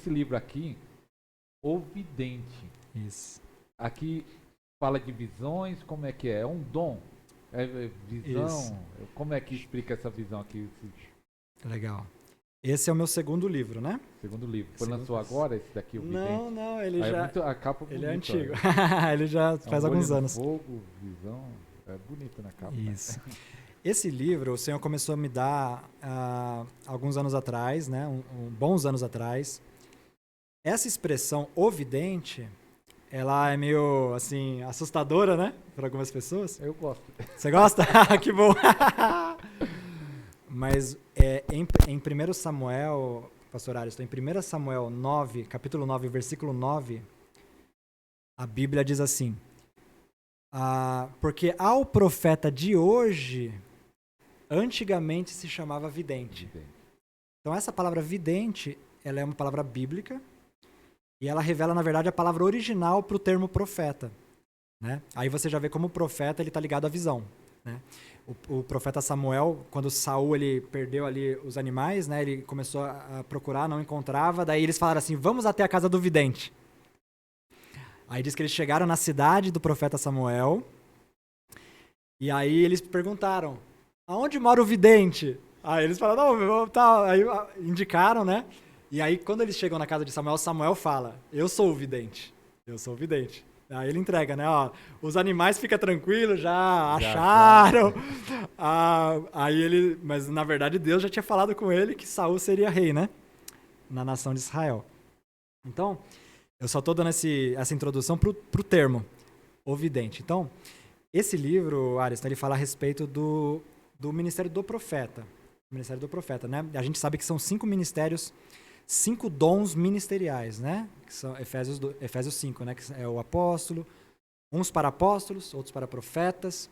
Esse livro aqui, O Vidente. Isso. Aqui fala de visões, como é que é? É um dom? É visão? Isso. Como é que explica essa visão aqui, Legal. Esse é o meu segundo livro, né? segundo livro? Foi Segundo- lançou agora esse daqui, O Vidente? Não, ele É já... muito, a capa Ele é bonita, antigo. olha. Ele já faz Um alguns olho no anos. fogo, visão, é bonito na capa. Né? Isso. Esse livro o Senhor começou a me dar alguns anos atrás, né? Bons anos atrás. Essa expressão o vidente, ela é meio, assim, assustadora, né? Para algumas pessoas. Eu gosto. Você gosta? Que bom! Mas em 1 Samuel, pastor Ariston, em 1 Samuel 9, capítulo 9, versículo 9, a Bíblia diz assim: porque ao profeta de hoje, antigamente se chamava vidente. Então essa palavra vidente, ela é uma palavra bíblica e ela revela, na verdade, a palavra original para o termo profeta. Né? Aí você já vê como o profeta está ligado à visão. Né? O profeta Samuel, quando Saul ele perdeu ali os animais, né, ele começou a procurar, não encontrava, daí eles falaram assim, vamos até a casa do vidente. Aí diz que eles chegaram na cidade do profeta Samuel, e aí eles perguntaram, aonde mora o vidente? Aí eles falaram, não, tá. Aí indicaram, né? E aí quando eles chegam na casa de Samuel, Samuel fala, eu sou o vidente. Aí ele entrega, né? Ó, os animais ficam tranquilos, já acharam. Mas na verdade Deus já tinha falado com ele que Saul seria rei, né? Na nação de Israel. Então, eu só estou dando essa introdução pro termo, o vidente. Então, esse livro, Ariston, ele fala a respeito do ministério do profeta. O ministério do profeta, né? A gente sabe que são 5 ministérios, 5 dons ministeriais, né? Que são Efésios 5, né? Que é o apóstolo, uns para apóstolos, outros para profetas,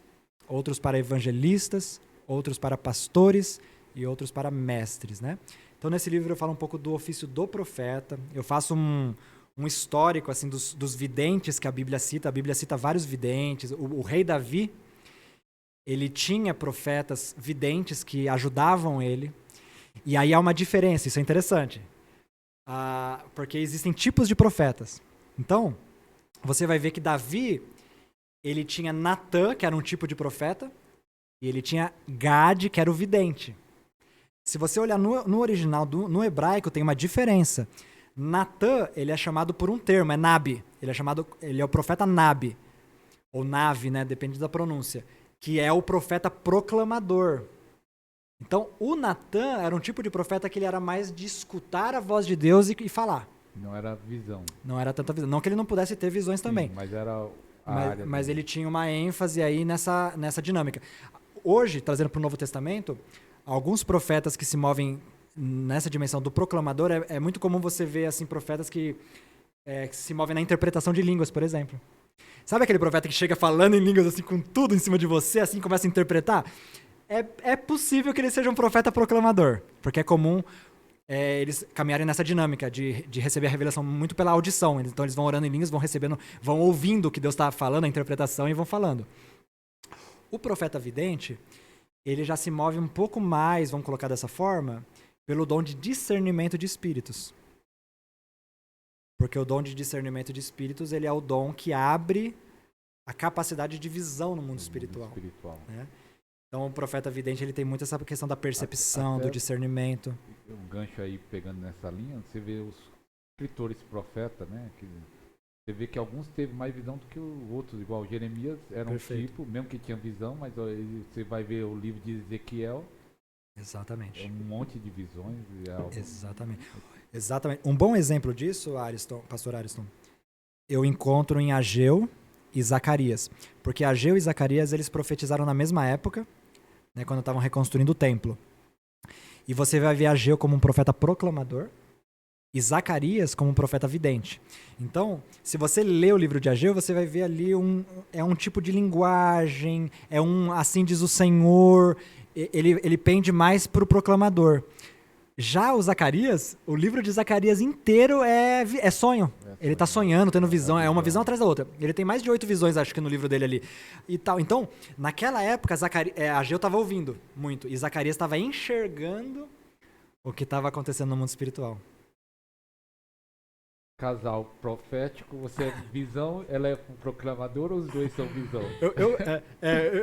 outros para evangelistas, outros para pastores e outros para mestres, né? Então, nesse livro eu falo um pouco do ofício do profeta, eu faço um histórico assim dos videntes que a Bíblia cita vários videntes, o rei Davi, ele tinha profetas videntes que ajudavam ele, e aí há uma diferença, isso é interessante. Porque existem tipos de profetas. Então, você vai ver que Davi, ele tinha Natã, que era um tipo de profeta, e ele tinha Gade, que era o vidente. Se você olhar no original, no hebraico, tem uma diferença. Natã, ele é chamado por um termo, é Nabi. Ele é o profeta Nabi, ou Navi, né? Depende da pronúncia, que é o profeta proclamador. Então, o Natã era um tipo de profeta que ele era mais de escutar a voz de Deus e falar. Não era visão. Não era tanta visão. Não que ele não pudesse ter visões também. Mas era mas ele tinha uma ênfase aí nessa dinâmica. Hoje, trazendo para o Novo Testamento, alguns profetas que se movem nessa dimensão do proclamador, é muito comum você ver assim, profetas que se movem na interpretação de línguas, por exemplo. Sabe aquele profeta que chega falando em línguas assim, com tudo em cima de você, assim, começa a interpretar? É possível que ele seja um profeta proclamador, porque é comum eles caminharem nessa dinâmica de receber a revelação muito pela audição. Então eles vão orando em línguas, vão ouvindo o que Deus está falando, a interpretação, e vão falando. O profeta vidente, ele já se move um pouco mais, vamos colocar dessa forma, pelo dom de discernimento de espíritos. Porque o dom de discernimento de espíritos, ele é o dom que abre a capacidade de visão no mundo espiritual. Né? Então, o profeta vidente, ele tem muito essa questão da percepção, do discernimento. Um gancho aí, pegando nessa linha, você vê os escritores profetas, né? Você vê que alguns teve mais visão do que os outros, igual Jeremias era Perfeito. Um tipo, mesmo que tinha visão, mas você vai ver o livro de Ezequiel. Exatamente. É um monte de visões. Exatamente. Um bom exemplo disso, pastor Ariston, eu encontro em Ageu e Zacarias. Porque Ageu e Zacarias, eles profetizaram na mesma época, né, quando estavam reconstruindo o templo. E você vai ver Ageu como um profeta proclamador e Zacarias como um profeta vidente. Então, se você lê o livro de Ageu, você vai ver ali um tipo de linguagem, assim diz o Senhor, ele pende mais para o proclamador. Já o Zacarias, o livro de Zacarias inteiro é sonho. Ele está sonhando, tendo visão, é uma visão atrás da outra. Ele tem mais de 8 visões, acho que no livro dele ali. E tal. Então, naquela época, Ageu estava ouvindo muito, e Zacarias estava enxergando o que estava acontecendo no mundo espiritual. casal profético, você é visão, ela é um proclamador ou os dois são visão?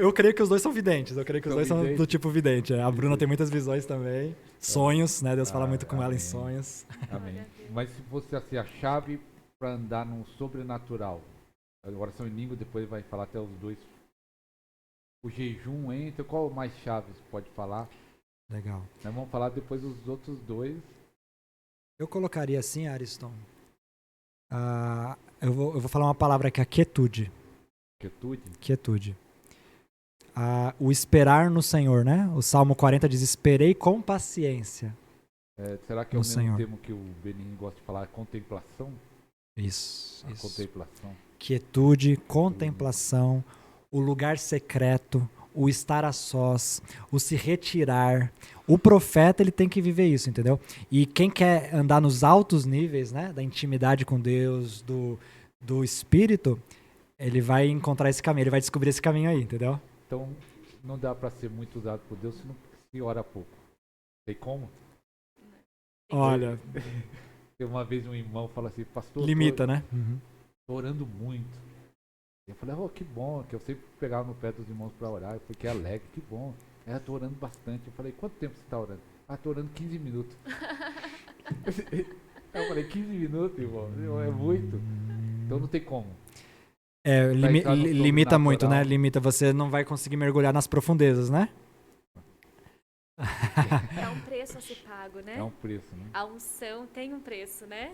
Eu creio que os dois são videntes. Eu creio que os São dois são videntes? do tipo vidente. A Bruna tem muitas visões também. Sonhos, né? Deus fala muito com ela em Amém. sonhos. Amém. Glória a Deus. Mas se fosse assim, a chave para andar no sobrenatural, a oração em língua, depois vai falar até os dois. O jejum entra, qual mais chaves pode falar? Legal. Nós vamos falar depois dos outros dois. Eu colocaria assim, Ariston. Eu vou falar uma palavra que é quietude. Quietude. Quietude. O esperar no Senhor, né? O Salmo 40 diz: esperei com paciência. Será que é o No mesmo Senhor. termo que o Benin gosta de falar? Contemplação? Isso. A contemplação. Quietude, contemplação, o lugar secreto, o estar a sós, o se retirar. O profeta, ele tem que viver isso, entendeu? E quem quer andar nos altos níveis, né, da intimidade com Deus, do Espírito, ele vai encontrar esse caminho, ele vai descobrir esse caminho aí, entendeu? Então, não dá para ser muito usado por Deus se ora pouco. Tem como? Olha, Uma vez um irmão fala assim, pastor, limita, né? Uhum. tô orando muito. Eu falei, que bom, que eu sempre pegava no pé dos irmãos para orar. Eu falei, que alegre, que bom. Tô orando bastante. Eu falei, quanto tempo você tá orando? Tô orando 15 minutos. Eu falei, 15 minutos, irmão, é muito. Então não tem como. Limita muito, né? sobrenatural. Limita, você não vai conseguir mergulhar nas profundezas, né? É um preço a ser pago, né? É um preço, né? A unção tem um preço, né?